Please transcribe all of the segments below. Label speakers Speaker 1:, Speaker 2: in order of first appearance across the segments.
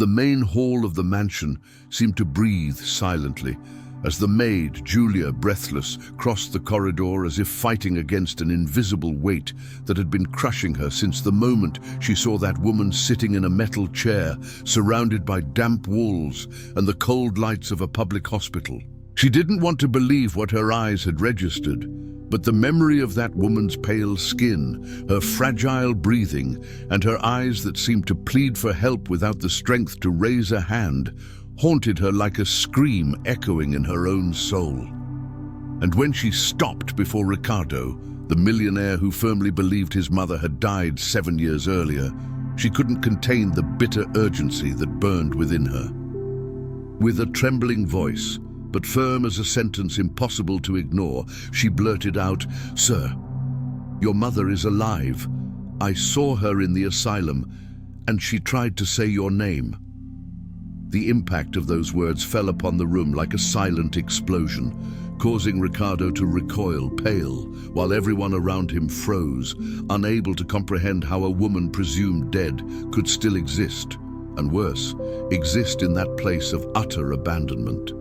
Speaker 1: The main hall of the mansion seemed to breathe silently as the maid, Julia, breathless, crossed the corridor as if fighting against an invisible weight that had been crushing her since the moment she saw that woman sitting in a metal chair, surrounded by damp walls and the cold lights of a public hospital. She didn't want to believe what her eyes had registered, but the memory of that woman's pale skin, her fragile breathing, and her eyes that seemed to plead for help without the strength to raise a hand, haunted her like a scream echoing in her own soul. And when she stopped before Ricardo, the millionaire who firmly believed his mother had died 7 years earlier, she couldn't contain the bitter urgency that burned within her. With a trembling voice, but firm as a sentence impossible to ignore, she blurted out, "Sir, your mother is alive. I saw her in the asylum, and she tried to say your name." The impact of those words fell upon the room like a silent explosion, causing Ricardo to recoil, pale, while everyone around him froze, unable to comprehend how a woman presumed dead could still exist, and worse, exist in that place of utter abandonment.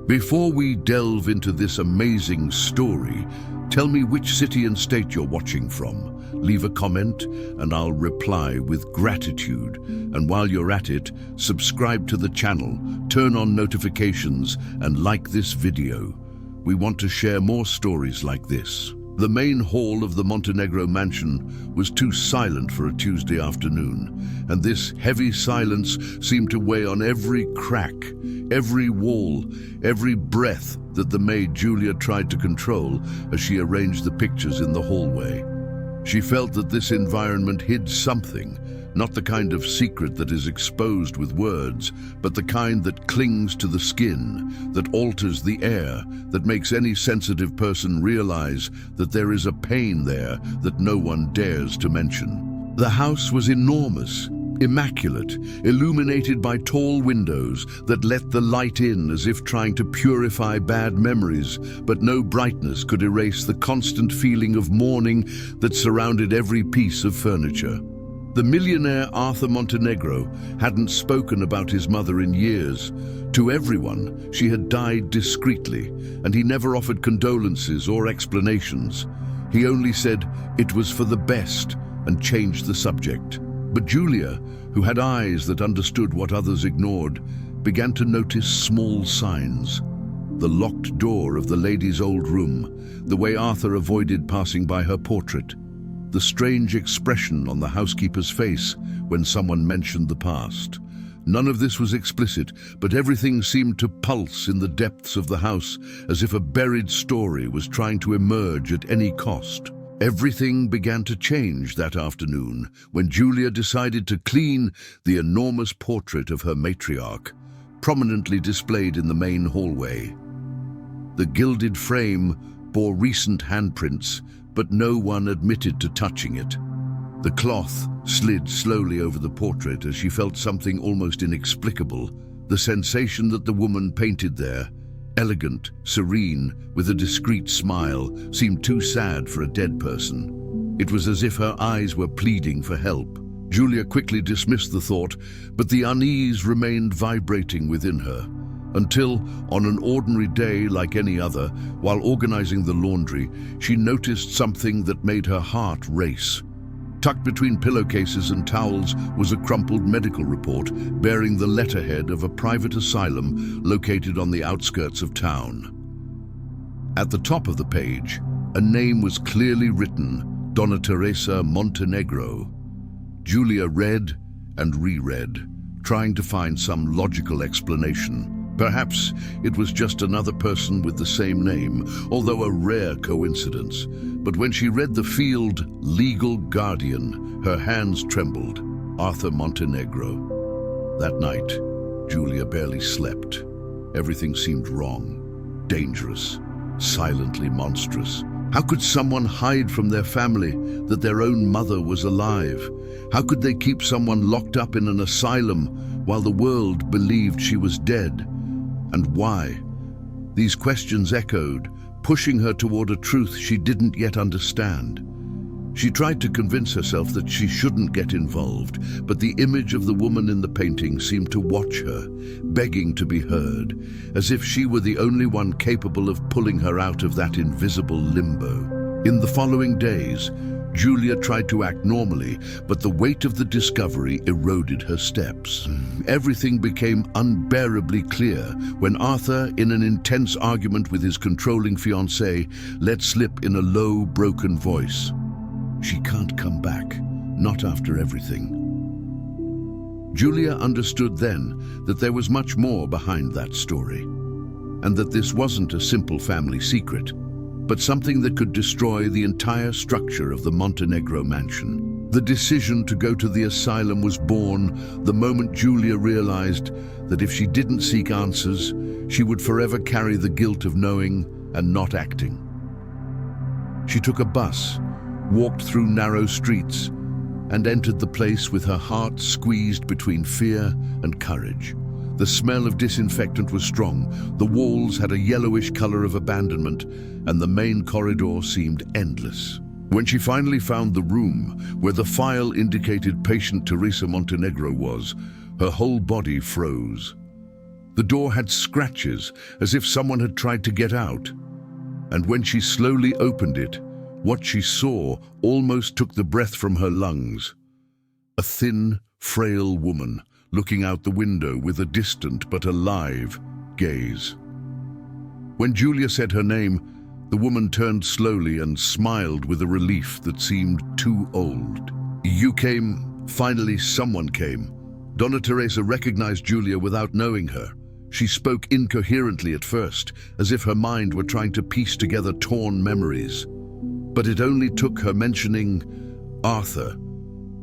Speaker 1: Before we delve into this amazing story, tell me which city and state you're watching from. Leave a comment and I'll reply with gratitude. And while you're at it, subscribe to the channel, turn on notifications, and like this video. We want to share more stories like this. The main hall of the Montenegro mansion was too silent for a Tuesday afternoon, and this heavy silence seemed to weigh on every crack, every wall, every breath that the maid Julia tried to control as she arranged the pictures in the hallway. She felt that this environment hid something, not the kind of secret that is exposed with words, but the kind that clings to the skin, that alters the air, that makes any sensitive person realize that there is a pain there that no one dares to mention. The house was enormous, immaculate, illuminated by tall windows that let the light in as if trying to purify bad memories, but no brightness could erase the constant feeling of mourning that surrounded every piece of furniture. The millionaire Arthur Montenegro hadn't spoken about his mother in years. To everyone, she had died discreetly, and he never offered condolences or explanations. He only said it was for the best and changed the subject. But Julia, who had eyes that understood what others ignored, began to notice small signs. The locked door of the lady's old room, the way Arthur avoided passing by her portrait, the strange expression on the housekeeper's face when someone mentioned the past. None of this was explicit, but everything seemed to pulse in the depths of the house as if a buried story was trying to emerge at any cost. Everything began to change that afternoon when Julia decided to clean the enormous portrait of her matriarch, prominently displayed in the main hallway. The gilded frame bore recent handprints, but no one admitted to touching it. The cloth slid slowly over the portrait as she felt something almost inexplicable, the sensation that the woman painted there, elegant, serene, with a discreet smile, seemed too sad for a dead person. It was as if her eyes were pleading for help. Julia quickly dismissed the thought, but the unease remained vibrating within her, until, on an ordinary day like any other, while organizing the laundry, she noticed something that made her heart race. Tucked between pillowcases and towels was a crumpled medical report bearing the letterhead of a private asylum located on the outskirts of town. At the top of the page, a name was clearly written, Donna Teresa Montenegro. Julia read and reread, trying to find some logical explanation. Perhaps it was just another person with the same name, although a rare coincidence. But when she read the field legal guardian, her hands trembled. Arthur Montenegro. That night, Julia barely slept. Everything seemed wrong, dangerous, silently monstrous. How could someone hide from their family that their own mother was alive? How could they keep someone locked up in an asylum while the world believed she was dead? And why? These questions echoed, pushing her toward a truth she didn't yet understand. She tried to convince herself that she shouldn't get involved, but the image of the woman in the painting seemed to watch her, begging to be heard, as if she were the only one capable of pulling her out of that invisible limbo. In the following days, Julia tried to act normally, but the weight of the discovery eroded her steps. Everything became unbearably clear when Arthur, in an intense argument with his controlling fiancée, let slip in a low, broken voice, "She can't come back, not after everything." Julia understood then that there was much more behind that story, and that this wasn't a simple family secret, but something that could destroy the entire structure of the Montenegro mansion. The decision to go to the asylum was born the moment Julia realized that if she didn't seek answers, she would forever carry the guilt of knowing and not acting. She took a bus, walked through narrow streets, and entered the place with her heart squeezed between fear and courage. The smell of disinfectant was strong, the walls had a yellowish color of abandonment, and the main corridor seemed endless. When she finally found the room where the file indicated patient Teresa Montenegro was, her whole body froze. The door had scratches, as if someone had tried to get out. And when she slowly opened it, what she saw almost took the breath from her lungs. A thin, frail woman looking out the window with a distant but alive gaze. When Julia said her name, the woman turned slowly and smiled with a relief that seemed too old. "You came. Finally, someone came." Donna Teresa recognized Julia without knowing her. She spoke incoherently at first, as if her mind were trying to piece together torn memories. But it only took her mentioning Arthur,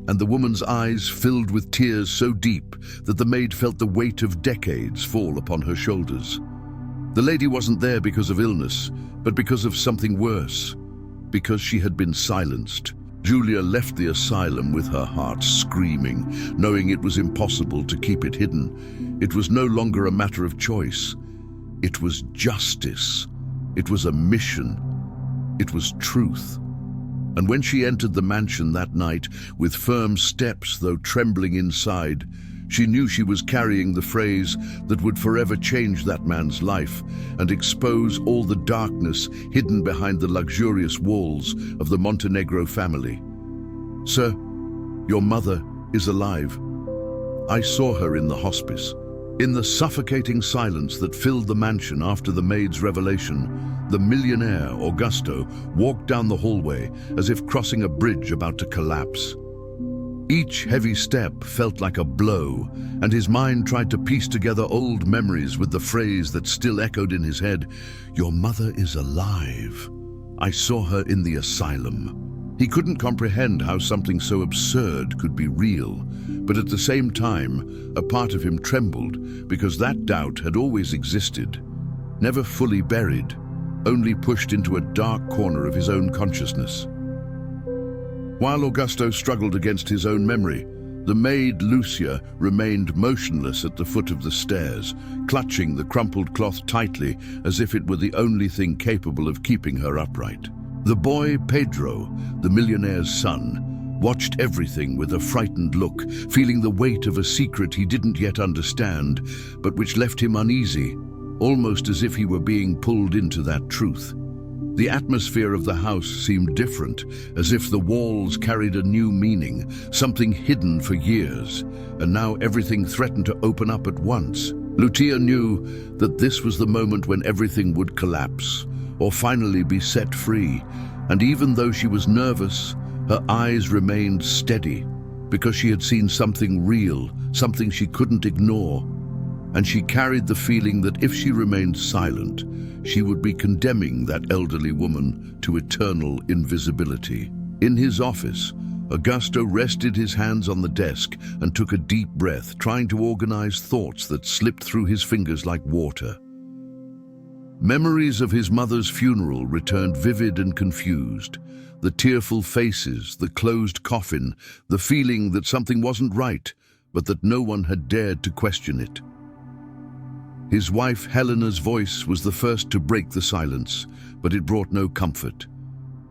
Speaker 1: and the woman's eyes filled with tears so deep that the maid felt the weight of decades fall upon her shoulders. The lady wasn't there because of illness, but because of something worse, because she had been silenced. Julia left the asylum with her heart screaming, knowing it was impossible to keep it hidden. It was no longer a matter of choice. It was justice. It was a mission. It was truth. And when she entered the mansion that night, with firm steps though trembling inside, she knew she was carrying the phrase that would forever change that man's life and expose all the darkness hidden behind the luxurious walls of the Montenegro family. "Sir, your mother is alive. I saw her in the hospice." In the suffocating silence that filled the mansion after the maid's revelation, the millionaire, Augusto, walked down the hallway as if crossing a bridge about to collapse. Each heavy step felt like a blow, and his mind tried to piece together old memories with the phrase that still echoed in his head, "Your mother is alive. I saw her in the asylum." He couldn't comprehend how something so absurd could be real, but at the same time, a part of him trembled because that doubt had always existed, never fully buried, only pushed into a dark corner of his own consciousness. While Augusto struggled against his own memory, the maid Lucia remained motionless at the foot of the stairs, clutching the crumpled cloth tightly as if it were the only thing capable of keeping her upright. The boy Pedro, the millionaire's son, watched everything with a frightened look, feeling the weight of a secret he didn't yet understand, but which left him uneasy, almost as if he were being pulled into that truth. The atmosphere of the house seemed different, as if the walls carried a new meaning, something hidden for years, and now everything threatened to open up at once. Lucia knew that this was the moment when everything would collapse, or finally be set free, and even though she was nervous, her eyes remained steady, because she had seen something real, something she couldn't ignore, and she carried the feeling that if she remained silent, she would be condemning that elderly woman to eternal invisibility. In his office, Augusto rested his hands on the desk and took a deep breath, trying to organize thoughts that slipped through his fingers like water. Memories of his mother's funeral returned vivid and confused. The tearful faces, the closed coffin, the feeling that something wasn't right, but that no one had dared to question it. His wife Helena's voice was the first to break the silence, but it brought no comfort.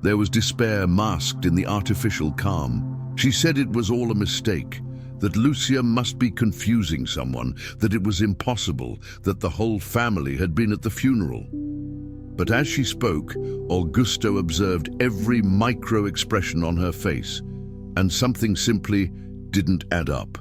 Speaker 1: There was despair masked in the artificial calm. She said it was all a mistake, that Lucia must be confusing someone, that it was impossible, that the whole family had been at the funeral. But as she spoke, Augusto observed every micro-expression on her face, and something simply didn't add up.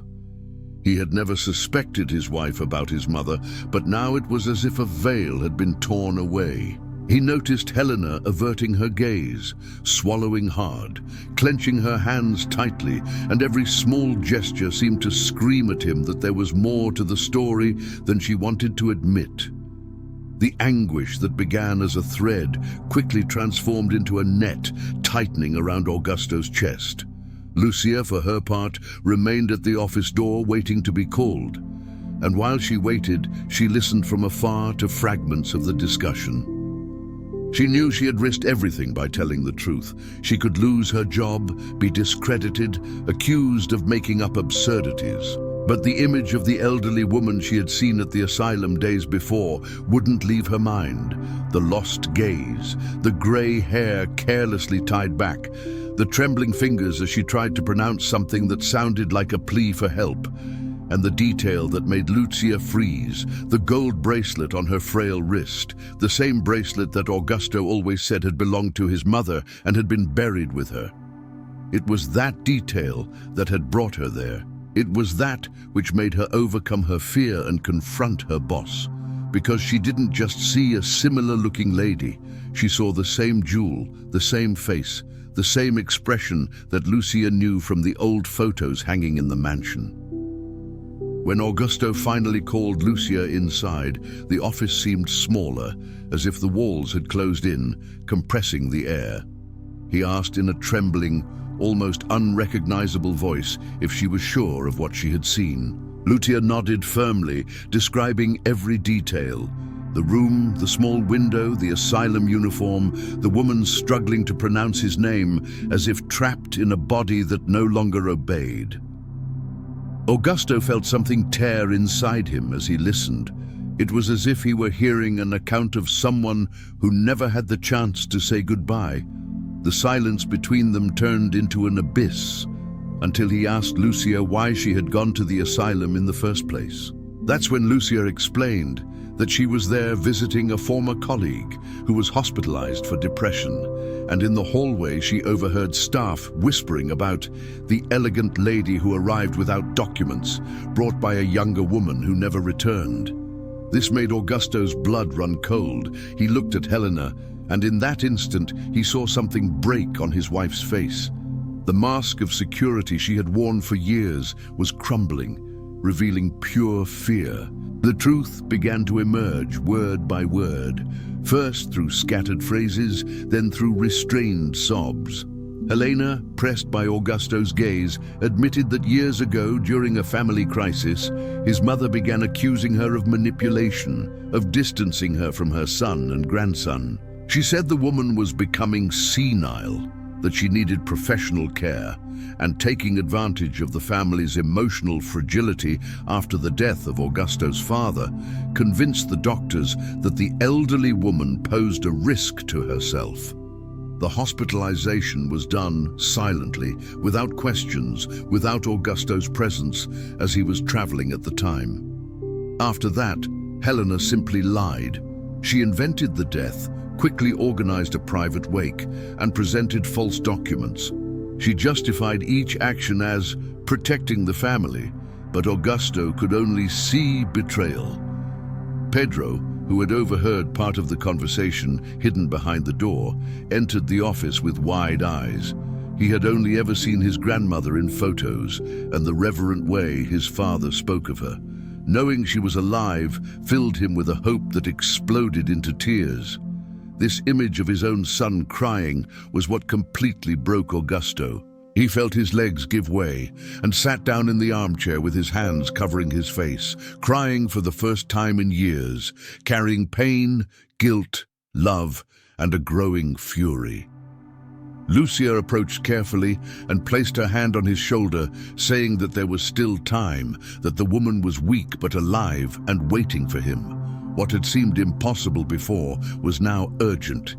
Speaker 1: He had never suspected his wife about his mother, but now it was as if a veil had been torn away. He noticed Helena averting her gaze, swallowing hard, clenching her hands tightly, and every small gesture seemed to scream at him that there was more to the story than she wanted to admit. The anguish that began as a thread quickly transformed into a net tightening around Augusto's chest. Lucia, for her part, remained at the office door waiting to be called. And while she waited, she listened from afar to fragments of the discussion. She knew she had risked everything by telling the truth. She could lose her job, be discredited, accused of making up absurdities. But the image of the elderly woman she had seen at the asylum days before wouldn't leave her mind. The lost gaze, the grey hair carelessly tied back, the trembling fingers as she tried to pronounce something that sounded like a plea for help, and the detail that made Lucia freeze, the gold bracelet on her frail wrist, the same bracelet that Augusto always said had belonged to his mother and had been buried with her. It was that detail that had brought her there. It was that which made her overcome her fear and confront her boss. Because she didn't just see a similar-looking lady, she saw the same jewel, the same face, the same expression that Lucia knew from the old photos hanging in the mansion. When Augusto finally called Lucia inside, the office seemed smaller, as if the walls had closed in, compressing the air. He asked in a trembling, almost unrecognizable voice if she was sure of what she had seen. Lucia nodded firmly, describing every detail. The room, the small window, the asylum uniform, the woman struggling to pronounce his name as if trapped in a body that no longer obeyed. Augusto felt something tear inside him as he listened. It was as if he were hearing an account of someone who never had the chance to say goodbye. The silence between them turned into an abyss until he asked Lucia why she had gone to the asylum in the first place. That's when Lucia explained that she was there visiting a former colleague who was hospitalized for depression, and in the hallway she overheard staff whispering about the elegant lady who arrived without documents, brought by a younger woman who never returned. This made Augusto's blood run cold. He looked at Helena, and in that instant he saw something break on his wife's face. The mask of security she had worn for years was crumbling, revealing pure fear. The truth began to emerge word by word, first through scattered phrases, then through restrained sobs. Helena, pressed by Augusto's gaze, admitted that years ago, during a family crisis, his mother began accusing her of manipulation, of distancing her from her son and grandson. She said the woman was becoming senile, that she needed professional care, and taking advantage of the family's emotional fragility after the death of Augusto's father, convinced the doctors that the elderly woman posed a risk to herself. The hospitalization was done silently, without questions, without Augusto's presence, as he was traveling at the time. After that, Helena simply lied. She invented the death, quickly organized a private wake, and presented false documents. She justified each action as protecting the family, but Augusto could only see betrayal. Pedro, who had overheard part of the conversation hidden behind the door, entered the office with wide eyes. He had only ever seen his grandmother in photos and the reverent way his father spoke of her. Knowing she was alive filled him with a hope that exploded into tears. This image of his own son crying was what completely broke Augusto. He felt his legs give way and sat down in the armchair with his hands covering his face, crying for the first time in years, carrying pain, guilt, love, and a growing fury. Lucia approached carefully and placed her hand on his shoulder, saying that there was still time, that the woman was weak but alive and waiting for him. What had seemed impossible before was now urgent.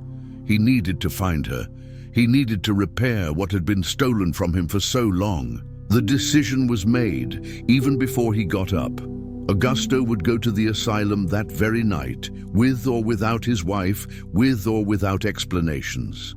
Speaker 1: He needed to find her. He needed to repair what had been stolen from him for so long. The decision was made, even before he got up. Augusto would go to the asylum that very night, with or without his wife, with or without explanations.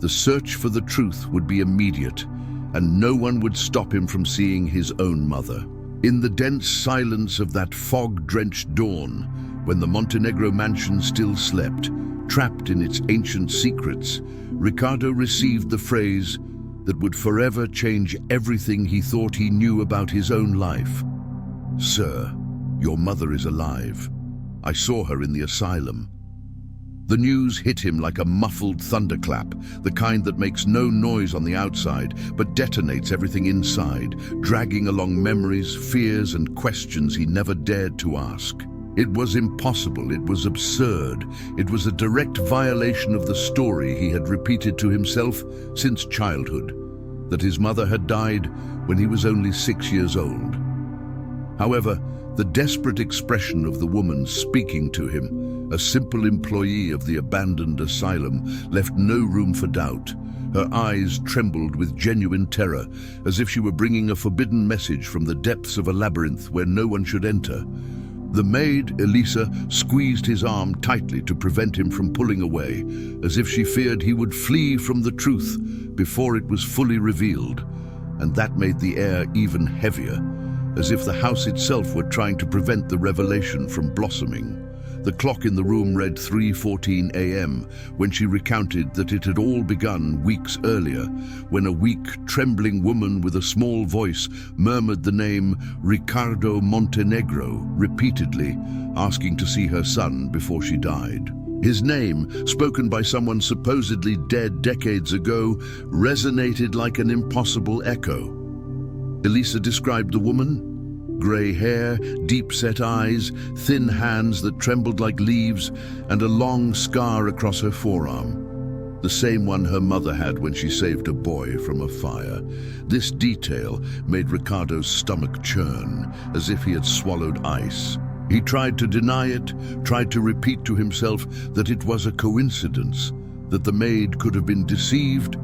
Speaker 1: The search for the truth would be immediate, and no one would stop him from seeing his own mother. In the dense silence of that fog-drenched dawn, when the Montenegro mansion still slept, trapped in its ancient secrets, Ricardo received the phrase that would forever change everything he thought he knew about his own life. "Sir, your mother is alive. I saw her in the asylum." The news hit him like a muffled thunderclap, the kind that makes no noise on the outside, but detonates everything inside, dragging along memories, fears, and questions he never dared to ask. It was impossible, it was absurd, it was a direct violation of the story he had repeated to himself since childhood, that his mother had died when he was only 6 years old. However, the desperate expression of the woman speaking to him, a simple employee of the abandoned asylum, left no room for doubt. Her eyes trembled with genuine terror, as if she were bringing a forbidden message from the depths of a labyrinth where no one should enter. The maid, Elisa, squeezed his arm tightly to prevent him from pulling away, as if she feared he would flee from the truth before it was fully revealed. And that made the air even heavier, as if the house itself were trying to prevent the revelation from blossoming. The clock in the room read 3:14 a.m. when she recounted that it had all begun weeks earlier, when a weak, trembling woman with a small voice murmured the name Ricardo Montenegro repeatedly, asking to see her son before she died. His name, spoken by someone supposedly dead decades ago, resonated like an impossible echo. Elisa described the woman: grey hair, deep-set eyes, thin hands that trembled like leaves, and a long scar across her forearm. The same one her mother had when she saved a boy from a fire. This detail made Ricardo's stomach churn, as if he had swallowed ice. He tried to deny it, tried to repeat to himself that it was a coincidence, that the maid could have been deceived,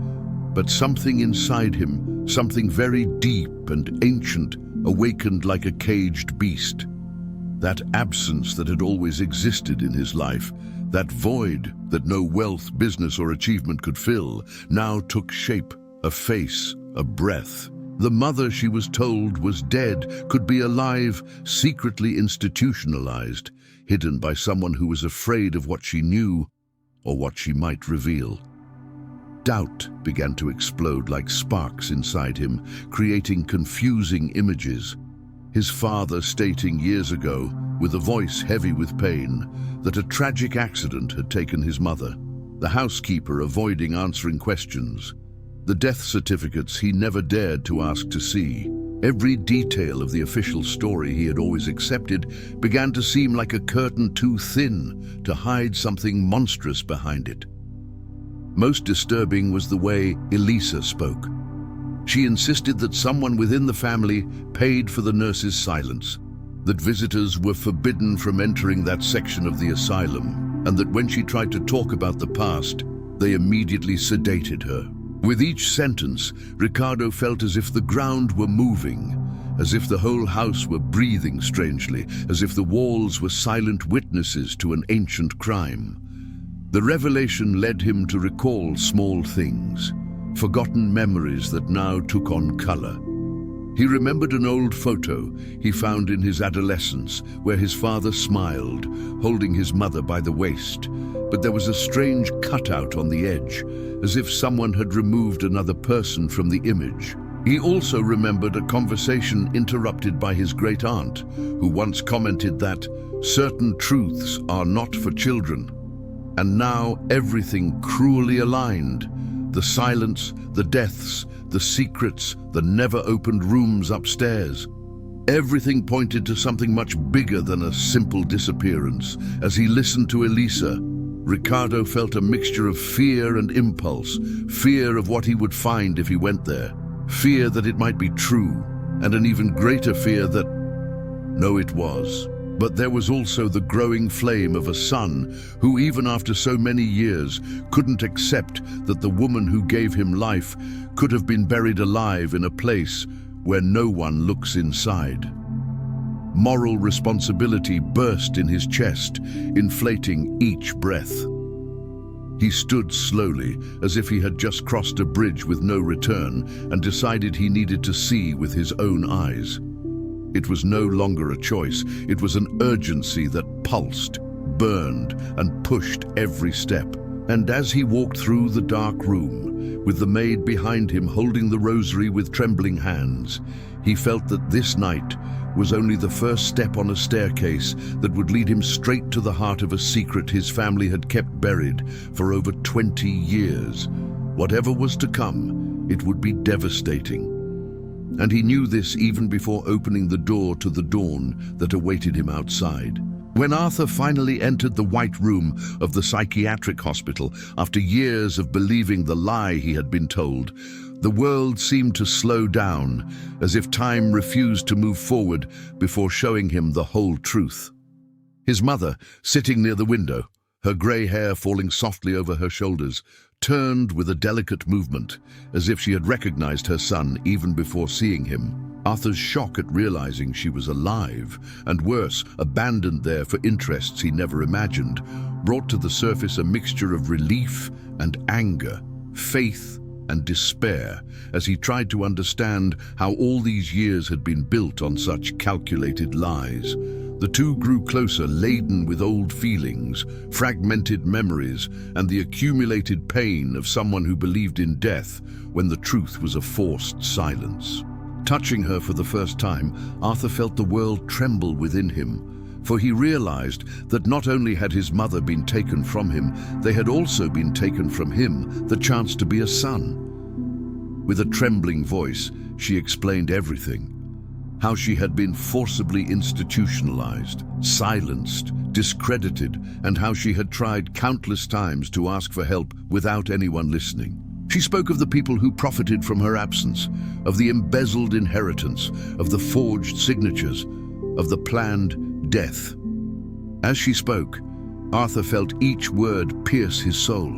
Speaker 1: but something inside him, something very deep and ancient, awakened like a caged beast. That absence that had always existed in his life, that void that no wealth, business, or achievement could fill, now took shape, a face, a breath. The mother she was told was dead could be alive, secretly institutionalized, hidden by someone who was afraid of what she knew or what she might reveal. Doubt began to explode like sparks inside him, creating confusing images. His father stating years ago, with a voice heavy with pain, that a tragic accident had taken his mother. The housekeeper avoiding answering questions. The death certificates he never dared to ask to see. Every detail of the official story he had always accepted began to seem like a curtain too thin to hide something monstrous behind it. Most disturbing was the way Elisa spoke. She insisted that someone within the family paid for the nurse's silence, that visitors were forbidden from entering that section of the asylum, and that when she tried to talk about the past, they immediately sedated her. With each sentence, Ricardo felt as if the ground were moving, as if the whole house were breathing strangely, as if the walls were silent witnesses to an ancient crime. The revelation led him to recall small things, forgotten memories that now took on color. He remembered an old photo he found in his adolescence where his father smiled, holding his mother by the waist, but there was a strange cutout on the edge, as if someone had removed another person from the image. He also remembered a conversation interrupted by his great-aunt, who once commented that certain truths are not for children. And now everything cruelly aligned. The silence, the deaths, the secrets, the never-opened rooms upstairs. Everything pointed to something much bigger than a simple disappearance. As he listened to Elisa, Ricardo felt a mixture of fear and impulse, fear of what he would find if he went there, fear that it might be true, and an even greater fear that, no, it was. But there was also the growing flame of a son who, even after so many years, couldn't accept that the woman who gave him life could have been buried alive in a place where no one looks inside. Moral responsibility burst in his chest, inflating each breath. He stood slowly, as if he had just crossed a bridge with no return, and decided he needed to see with his own eyes. It was no longer a choice, it was an urgency that pulsed, burned, and pushed every step. And as he walked through the dark room, with the maid behind him holding the rosary with trembling hands, he felt that this night was only the first step on a staircase that would lead him straight to the heart of a secret his family had kept buried for over 20 years. Whatever was to come, it would be devastating. And he knew this even before opening the door to the dawn that awaited him outside. When Arthur finally entered the white room of the psychiatric hospital, after years of believing the lie he had been told, the world seemed to slow down, as if time refused to move forward before showing him the whole truth. His mother, sitting near the window, her grey hair falling softly over her shoulders, turned with a delicate movement, as if she had recognized her son even before seeing him. Arthur's shock at realizing she was alive, and worse, abandoned there for interests he never imagined, brought to the surface a mixture of relief and anger, faith and despair, as he tried to understand how all these years had been built on such calculated lies. The two grew closer, laden with old feelings, fragmented memories, and the accumulated pain of someone who believed in death when the truth was a forced silence. Touching her for the first time, Arthur felt the world tremble within him, for he realized that not only had his mother been taken from him, they had also been taken from him the chance to be a son. With a trembling voice, she explained everything. How she had been forcibly institutionalized, silenced, discredited, and how she had tried countless times to ask for help without anyone listening. She spoke of the people who profited from her absence, of the embezzled inheritance, of the forged signatures, of the planned death. As she spoke, Arthur felt each word pierce his soul,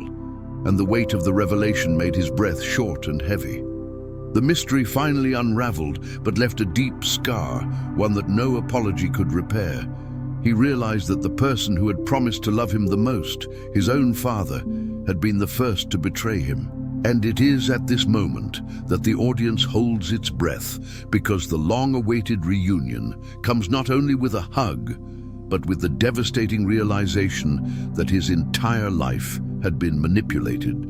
Speaker 1: and the weight of the revelation made his breath short and heavy. The mystery finally unraveled, but left a deep scar, one that no apology could repair. He realized that the person who had promised to love him the most, his own father, had been the first to betray him. And it is at this moment that the audience holds its breath, because the long-awaited reunion comes not only with a hug, but with the devastating realization that his entire life had been manipulated.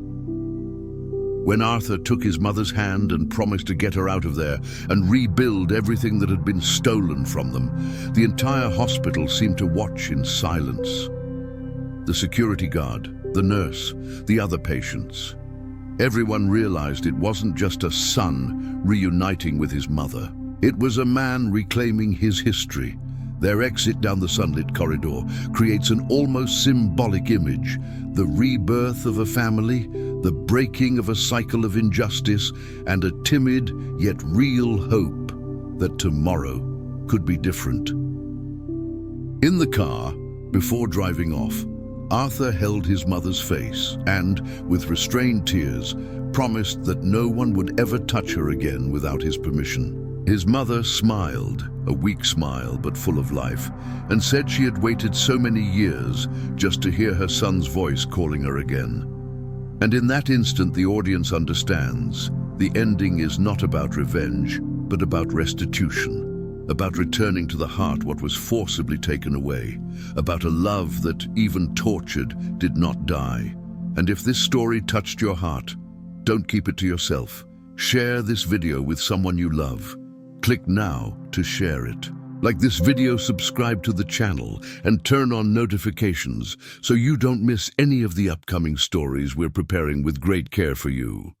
Speaker 1: When Arthur took his mother's hand and promised to get her out of there and rebuild everything that had been stolen from them, the entire hospital seemed to watch in silence. The security guard, the nurse, the other patients. Everyone realized it wasn't just a son reuniting with his mother. It was a man reclaiming his history. Their exit down the sunlit corridor creates an almost symbolic image, the rebirth of a family, the breaking of a cycle of injustice, and a timid yet real hope that tomorrow could be different. In the car, before driving off, Arthur held his mother's face and, with restrained tears, promised that no one would ever touch her again without his permission. His mother smiled, a weak smile but full of life, and said she had waited so many years just to hear her son's voice calling her again. And in that instant the audience understands the ending is not about revenge, but about restitution. About returning to the heart what was forcibly taken away, about a love that, even tortured, did not die. And if this story touched your heart, don't keep it to yourself. Share this video with someone you love. Click now to share it. Like this video, subscribe to the channel and turn on notifications so you don't miss any of the upcoming stories we're preparing with great care for you.